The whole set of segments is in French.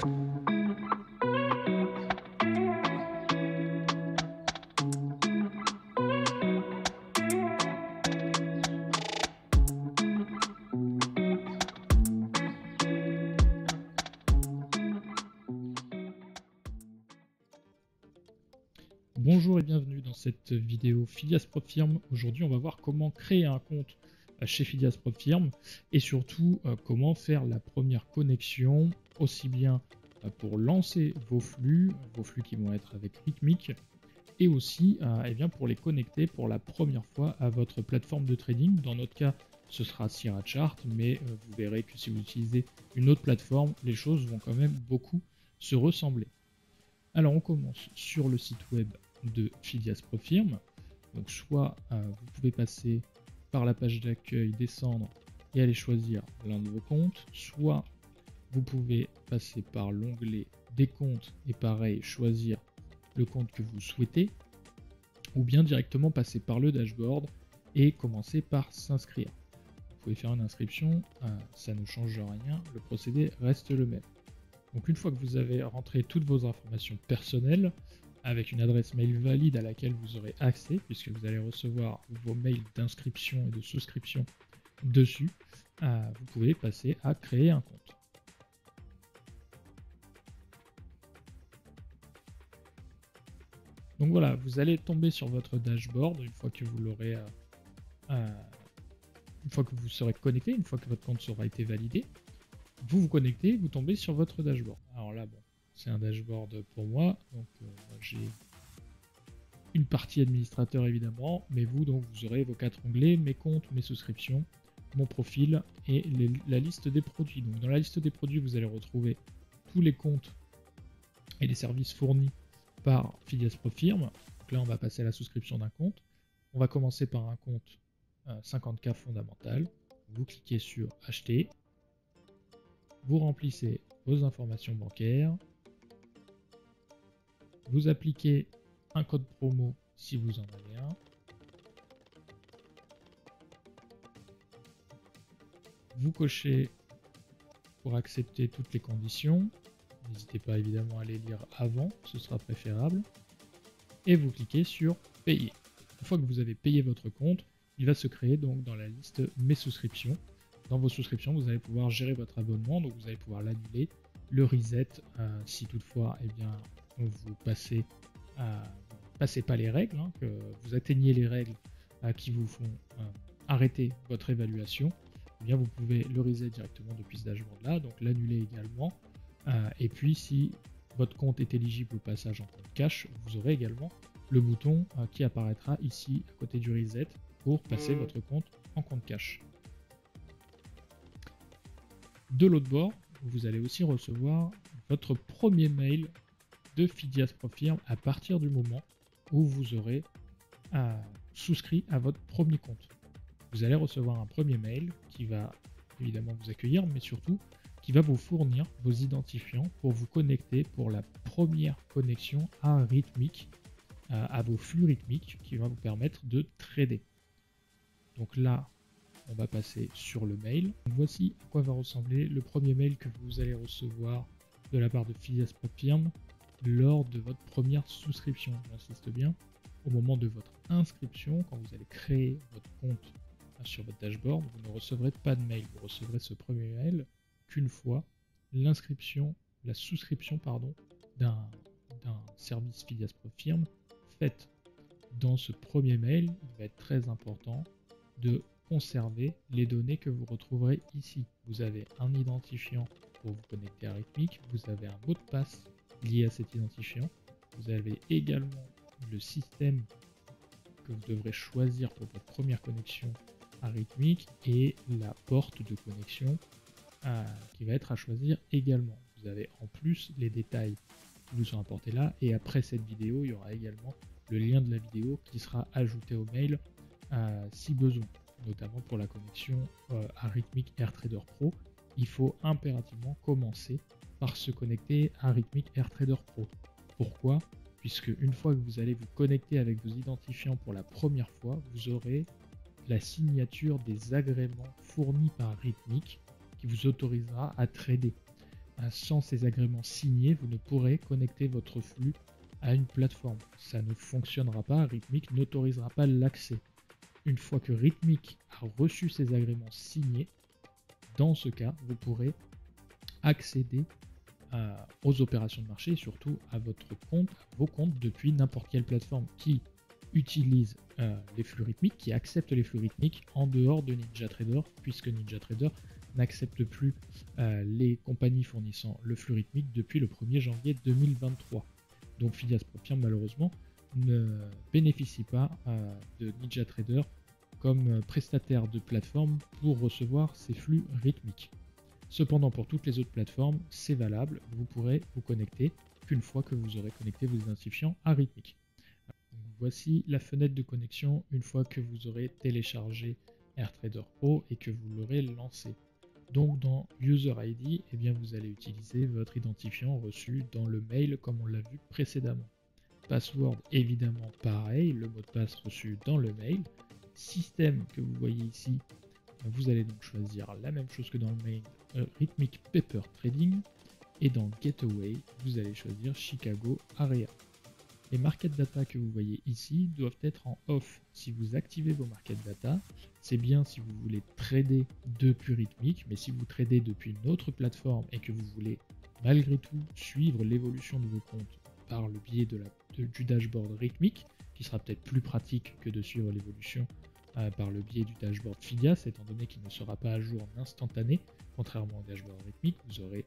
Bonjour et bienvenue dans cette vidéo Filias PropFirm. Aujourd'hui, on va voir comment créer un compte chez Filias PropFirm et surtout comment faire la première connexion, aussi bien pour lancer vos flux qui vont être avec Ritmic, et aussi pour les connecter pour la première fois à votre plateforme de trading. Dans notre cas, ce sera Syrachart, mais vous verrez que si vous utilisez une autre plateforme, les choses vont quand même beaucoup se ressembler. Alors on commence sur le site web de Filias PropFirm. Donc soit vous pouvez passer par la page d'accueil, descendre et aller choisir l'un de vos comptes, soit vous pouvez passer par l'onglet des comptes et pareil choisir le compte que vous souhaitez, ou bien directement passer par le dashboard et commencer par s'inscrire. Vous pouvez faire une inscription, ça ne change rien, le procédé reste le même. Donc une fois que vous avez rentré toutes vos informations personnelles, avec une adresse mail valide à laquelle vous aurez accès, puisque vous allez recevoir vos mails d'inscription et de souscription dessus, vous pouvez passer à créer un compte. Donc voilà, vous allez tomber sur votre dashboard une fois que vous l'aurez, une fois que vous serez connecté, une fois que votre compte aura été validé. Vous vous connectez, vous tombez sur votre dashboard. Alors là, bon, c'est un dashboard pour moi, donc j'ai une partie administrateur évidemment, mais vous, donc, vous aurez vos 4 onglets, mes comptes, mes souscriptions, mon profil et la liste des produits. Donc dans la liste des produits, vous allez retrouver tous les comptes et les services fournis par Filias PropFirm. Donc là, on va passer à la souscription d'un compte. On va commencer par un compte 50K fondamental. Vous cliquez sur acheter. Vous remplissez vos informations bancaires. Vous appliquez un code promo si vous en avez un. Vous cochez pour accepter toutes les conditions. N'hésitez pas évidemment à les lire avant, ce sera préférable. Et vous cliquez sur payer. Une fois que vous avez payé votre compte, il va se créer donc dans la liste mes souscriptions. Dans vos souscriptions, vous allez pouvoir gérer votre abonnement, donc vous allez pouvoir l'annuler, le reset, si toutefois vous passez pas les règles, que vous atteignez les règles qui vous font arrêter votre évaluation, eh bien vous pouvez le reset directement depuis ce dashboard là, donc l'annuler également. Et puis si votre compte est éligible au passage en compte cash, vous aurez également le bouton qui apparaîtra ici à côté du reset pour passer votre compte en compte cash. De l'autre bord, vous allez aussi recevoir votre premier mail de Filias PropFirm à partir du moment où vous aurez souscrit à votre premier compte. Vous allez recevoir un premier mail qui va évidemment vous accueillir, mais surtout qui va vous fournir vos identifiants pour vous connecter pour la première connexion à Ritmic, à vos flux Ritmic qui va vous permettre de trader. Donc là, on va passer sur le mail. Voici à quoi va ressembler le premier mail que vous allez recevoir de la part de Filias PropFirm lors de votre première souscription. J'insiste bien, au moment de votre inscription, quand vous allez créer votre compte sur votre dashboard, vous ne recevrez pas de mail. Vous recevrez ce premier mail qu'une fois la souscription d'un service Filias PropFirm faite. Dans ce premier mail, il va être très important de conserver les données que vous retrouverez ici. Vous avez un identifiant pour vous connecter à Ritmic, vous avez un mot de passe lié à cet identifiant, vous avez également le système que vous devrez choisir pour votre première connexion à Ritmic et la porte de connexion qui va être à choisir également. Vous avez en plus les détails qui vous sont apportés là, et après cette vidéo, il y aura également le lien de la vidéo qui sera ajouté au mail si besoin, notamment pour la connexion à Ritmic AirTrader Pro. Il faut impérativement commencer par se connecter à Ritmic AirTrader Pro. Pourquoi? Puisque une fois que vous allez vous connecter avec vos identifiants pour la première fois, vous aurez la signature des agréments fournis par Ritmic qui vous autorisera à trader. sans ces agréments signés, vous ne pourrez connecter votre flux à une plateforme. Ça ne fonctionnera pas, Rhythmic n'autorisera pas l'accès. Une fois que Rhythmic a reçu ces agréments signés, dans ce cas, vous pourrez accéder aux opérations de marché et surtout à vos comptes depuis n'importe quelle plateforme qui utilise les flux rythmiques, qui accepte les flux rythmiques en dehors de NinjaTrader, puisque NinjaTrader n'accepte plus les compagnies fournissant le flux rythmique depuis le 1er janvier 2023. Donc Phidias PropFirm malheureusement ne bénéficie pas de NinjaTrader comme prestataire de plateforme pour recevoir ces flux rythmiques. Cependant, pour toutes les autres plateformes, c'est valable, vous pourrez vous connecter qu'une fois que vous aurez connecté vos identifiants à Rhythmic. Donc, voici la fenêtre de connexion une fois que vous aurez téléchargé AirTrader Pro et que vous l'aurez lancé. Donc dans User ID, eh bien, vous allez utiliser votre identifiant reçu dans le mail comme on l'a vu précédemment. Password évidemment pareil, le mot de passe reçu dans le mail. Système que vous voyez ici, vous allez donc choisir la même chose que dans le mail, Rhythmic Paper Trading, et dans Gateway, vous allez choisir Chicago Area. Les market data que vous voyez ici doivent être en off. Si vous activez vos market data, c'est bien si vous voulez trader depuis Rhythmic, mais si vous tradez depuis une autre plateforme et que vous voulez malgré tout suivre l'évolution de vos comptes par le biais du dashboard Rhythmic, qui sera peut-être plus pratique que de suivre l'évolution par le biais du dashboard Phidias, étant donné qu'il ne sera pas à jour en instantané, contrairement au dashboard Rhythmic, vous aurez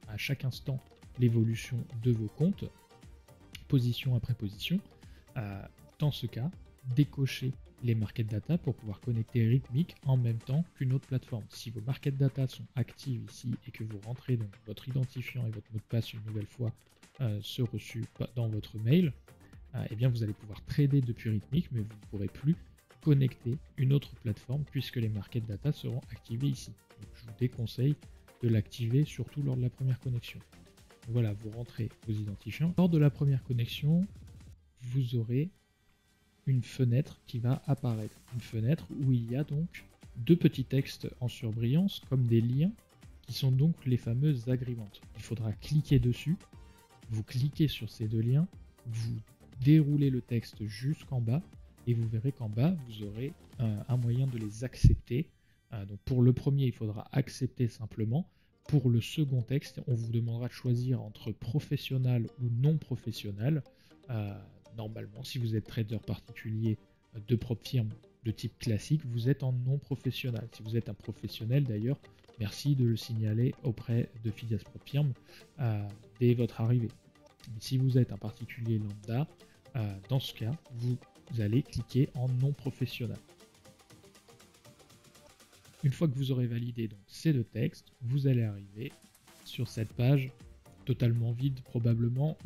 à chaque instant l'évolution de vos comptes, position après position. Dans ce cas, décochez les market data pour pouvoir connecter Rhythmic en même temps qu'une autre plateforme. Si vos market data sont actives ici et que vous rentrez donc votre identifiant et votre mot de passe une nouvelle fois ce reçu dans votre mail, eh bien vous allez pouvoir trader depuis Rhythmic, mais vous ne pourrez plus connecter une autre plateforme puisque les market data seront activés ici. Donc, je vous déconseille de l'activer surtout lors de la première connexion. Donc, voilà, vous rentrez vos identifiants. Lors de la première connexion, vous aurez une fenêtre qui va apparaître. Une fenêtre où il y a donc deux petits textes en surbrillance comme des liens qui sont donc les fameuses agrémentes. Il faudra cliquer dessus, vous cliquez sur ces deux liens, vous déroulez le texte jusqu'en bas et vous verrez qu'en bas vous aurez un moyen de les accepter. Donc pour le premier, il faudra accepter simplement. Pour le second texte, on vous demandera de choisir entre professionnel ou non professionnel. Normalement, si vous êtes trader particulier de PropFirm de type classique, vous êtes en non professionnel. Si vous êtes un professionnel d'ailleurs, merci de le signaler auprès de Phidias PropFirm dès votre arrivée. Mais si vous êtes un particulier lambda, dans ce cas, vous allez cliquer en non professionnel. Une fois que vous aurez validé donc ces deux textes, vous allez arriver sur cette page totalement vide probablement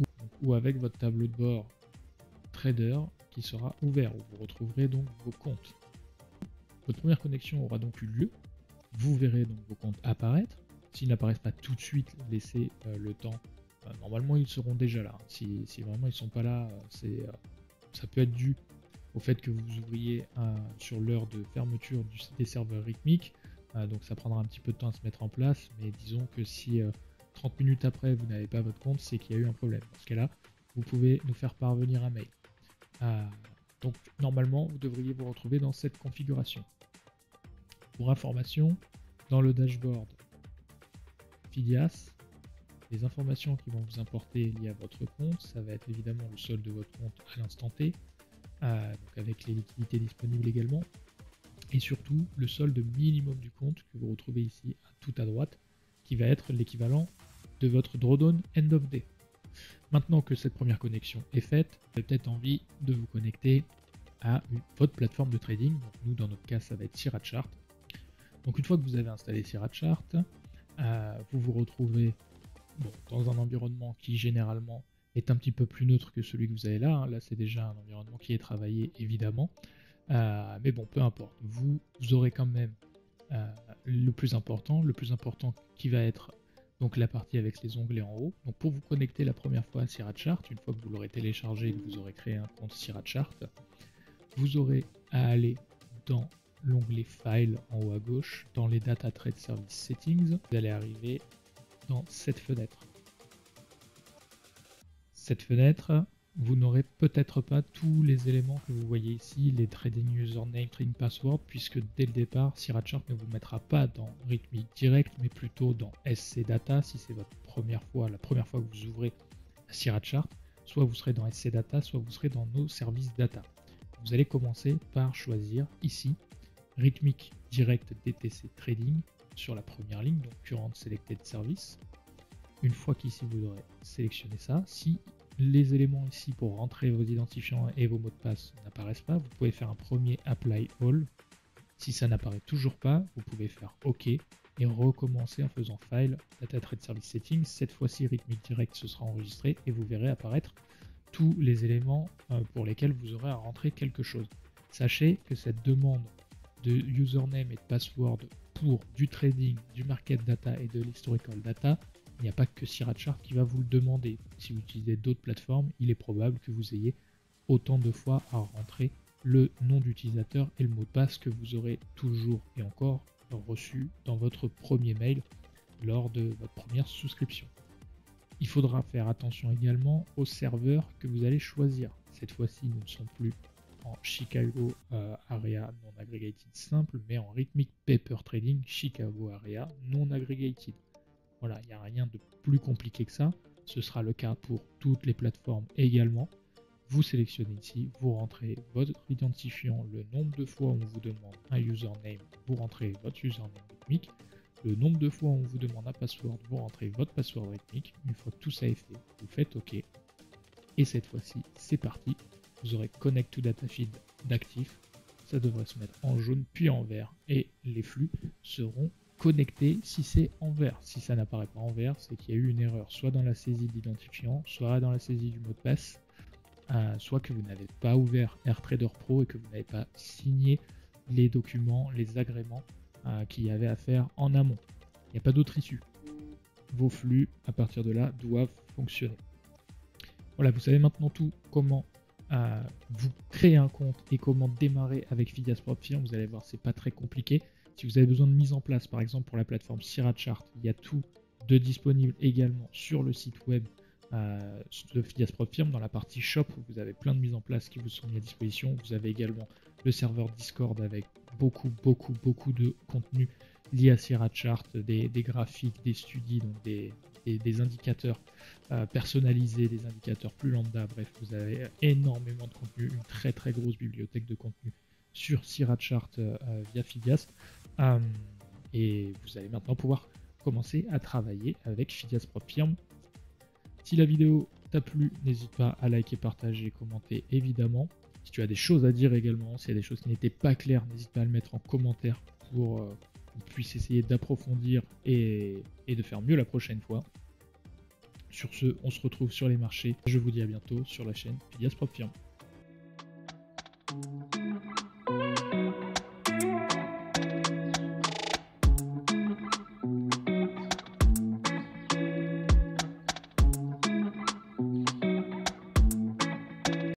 ou avec votre tableau de bord trader qui sera ouvert où vous retrouverez donc vos comptes. Votre première connexion aura donc eu lieu. Vous verrez donc vos comptes apparaître. S'ils n'apparaissent pas tout de suite, laissez le temps. Normalement, ils seront déjà là. Si vraiment ils ne sont pas là, ça peut être dû au fait que vous ouvriez sur l'heure de fermeture des serveurs rythmiques. Donc ça prendra un petit peu de temps à se mettre en place. Mais disons que si 30 minutes après, vous n'avez pas votre compte, c'est qu'il y a eu un problème. Dans ce cas-là, vous pouvez nous faire parvenir un mail. Donc normalement, vous devriez vous retrouver dans cette configuration. Pour information, dans le dashboard Phidias, les informations qui vont vous importer liées à votre compte, ça va être évidemment le solde de votre compte à l'instant T, donc avec les liquidités disponibles également, et surtout le solde minimum du compte que vous retrouvez ici tout à droite, qui va être l'équivalent de votre drawdown end of day. Maintenant que cette première connexion est faite, vous avez peut-être envie de vous connecter à votre plateforme de trading. Donc nous, dans notre cas, ça va être Sirac. Donc une fois que vous avez installé Sirac, vous vous retrouvez dans un environnement qui généralement est un petit peu plus neutre que celui que vous avez là. Là, c'est déjà un environnement qui est travaillé, évidemment. Mais bon, peu importe. Vous aurez quand même le plus important qui va être donc la partie avec les onglets en haut. Donc pour vous connecter la première fois à Sirac, une fois que vous l'aurez téléchargé et que vous aurez créé un compte Sirac, vous aurez à aller dans l'onglet File en haut à gauche, dans les Data Trade Service Settings. Vous allez arriver dans cette fenêtre. Cette fenêtre, vous n'aurez peut-être pas tous les éléments que vous voyez ici, les trading username, trading password, puisque dès le départ, Sirac ne vous mettra pas dans Rithmic Direct, mais plutôt dans SC Data, si c'est votre première fois, la première fois que vous ouvrez Sirac, soit vous serez dans SC Data, soit vous serez dans nos services data. Vous allez commencer par choisir ici Rithmic Direct DTC Trading sur la première ligne, donc Current Selected Service. Une fois qu'ici vous aurez sélectionné ça, si les éléments ici pour rentrer vos identifiants et vos mots de passe n'apparaissent pas, vous pouvez faire un premier Apply All. Si ça n'apparaît toujours pas, vous pouvez faire OK et recommencer en faisant File, Data Trade Service Settings. Cette fois-ci, Rithmic Direct se sera enregistré et vous verrez apparaître tous les éléments pour lesquels vous aurez à rentrer quelque chose. Sachez que cette demande de username et de password pour du trading, du market data et de l'historical data, il n'y a pas que Sirac qui va vous le demander. Si vous utilisez d'autres plateformes, il est probable que vous ayez autant de fois à rentrer le nom d'utilisateur et le mot de passe que vous aurez toujours et encore reçu dans votre premier mail lors de votre première souscription. Il faudra faire attention également aux serveurs que vous allez choisir. Cette fois-ci, nous ne sommes plus en Chicago Area Non Aggregated simple, mais en Rithmic Paper Trading Chicago Area Non Aggregated. Voilà, il n'y a rien de plus compliqué que ça. Ce sera le cas pour toutes les plateformes également. Vous sélectionnez ici, vous rentrez votre identifiant, le nombre de fois où on vous demande un username, vous rentrez votre username Rithmic. Le nombre de fois où on vous demande un password, vous rentrez votre password Rithmic. Une fois que tout ça est fait, vous faites OK. Et cette fois-ci, c'est parti. Vous aurez Connect to Datafeed d'actif. Ça devrait se mettre en jaune puis en vert. Et les flux seront connectés si c'est en vert. Si ça n'apparaît pas en vert, c'est qu'il y a eu une erreur, soit dans la saisie de l'identifiant, soit dans la saisie du mot de passe, soit que vous n'avez pas ouvert AirTrader Pro et que vous n'avez pas signé les documents, les agréments qu'il y avait à faire en amont. Il n'y a pas d'autre issue. Vos flux, à partir de là, doivent fonctionner. Voilà, vous savez maintenant tout comment vous créer un compte et comment démarrer avec Fidias PropFirm. Vous allez voir, c'est pas très compliqué. Si vous avez besoin de mise en place, par exemple pour la plateforme Sirachart, il y a tout de disponible également sur le site web de Fidias PropFirm. Dans la partie shop, vous avez plein de mises en place qui vous sont mises à disposition. Vous avez également le serveur Discord avec beaucoup de contenu lié à Sirachart, des graphiques, des studies, donc des indicateurs personnalisés, des indicateurs plus lambda. Bref, vous avez énormément de contenu, une très grosse bibliothèque de contenu sur Sirachart via Fidias. Et vous allez maintenant pouvoir commencer à travailler avec Fidias PropFirm. Si la vidéo t'a plu, n'hésite pas à liker, partager, commenter évidemment. Si tu as des choses à dire également, s'il y a des choses qui n'étaient pas claires, n'hésite pas à le mettre en commentaire pour qu'on puisse essayer d'approfondir et de faire mieux la prochaine fois. Sur ce, on se retrouve sur les marchés. Je vous dis à bientôt sur la chaîne Fidias PropFirm.